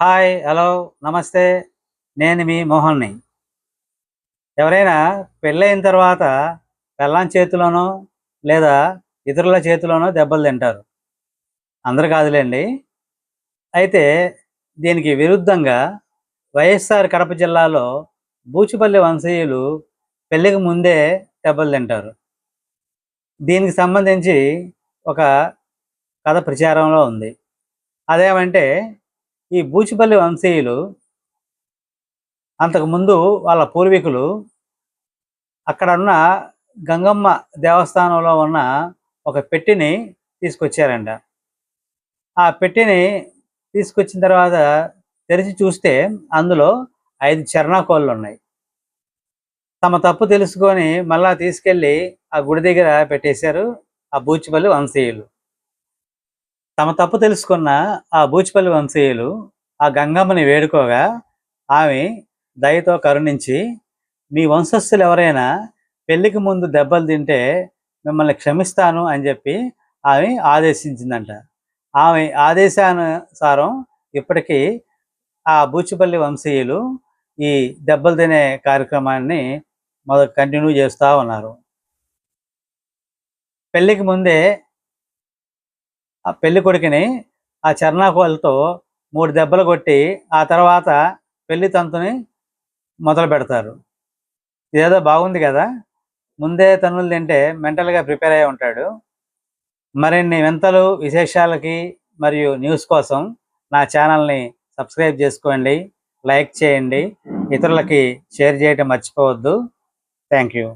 Hi, hello, నమస్తే. నేను మీ మోహన్ని. ఎవరైనా పెళ్ళైన తర్వాత పెళ్ళాం చేతిలోనో లేదా ఇతరుల చేతిలోనో దెబ్బలు తింటారు. అందరూ కాదులేండి. అయితే దీనికి విరుద్ధంగా వైఎస్ఆర్ కడప జిల్లాలో బూచుపల్లి వంశీయులు పెళ్ళికి ముందే దెబ్బలు తింటారు. దీనికి సంబంధించి ఒక కథ ప్రచారంలో ఉంది. అదేమంటే ఈ బూచుపల్లి వంశీయులు అంతకుముందు వాళ్ళ పూర్వీకులు అక్కడ ఉన్న గంగమ్మ దేవస్థానంలో ఉన్న ఒక పెట్టెని తీసుకొచ్చారంట. ఆ పెట్టెని తీసుకొచ్చిన తర్వాత తెరిచి చూస్తే అందులో 5 చెర్నాకోళ్ళు ఉన్నాయి. తమ తప్పు తెలుసుకొని మళ్ళా తీసుకెళ్ళి ఆ గుడి దగ్గర పెట్టేశారు ఆ బూచిపల్లి వంశీయులు. తమ తప్పు తెలుసుకున్న ఆ బూచిపల్లి వంశీయులు ఆ గంగమ్మని వేడుకోగా ఆమె దయతో కరుణించి, మీ వంశస్థులు ఎవరైనా పెళ్ళికి ముందు దెబ్బలు తింటే మిమ్మల్ని క్షమిస్తాను అని చెప్పి ఆమె ఆదేశించిందంట. ఆమె ఆదేశానుసారం ఇప్పటికీ ఆ బూచిపల్లి వంశీయులు ఈ దెబ్బలు తినే కార్యక్రమాన్ని కంటిన్యూ చేస్తూ ఉన్నారు. పెళ్ళికి ముందే ఆ పెళ్లి కొడుకుని ఆ చర్నాకోలతో 3 దెబ్బలు కొట్టి ఆ తర్వాత పెళ్లి తంతుని మొదలు పెడతారు. ఇదేదో బాగుంది కదా! ముందే తన్నులు తింటే మెంటల్‌గా ప్రిపేర్ అయ్యి ఉంటాడు. మరిన్ని వింతలు, విశేషాలకి మరియు న్యూస్ కోసం నా ఛానల్‌ని సబ్స్క్రైబ్ చేసుకోండి, లైక్ చేయండి, ఇతరులకి షేర్ చేయటం మర్చిపోవద్దు. Thank you.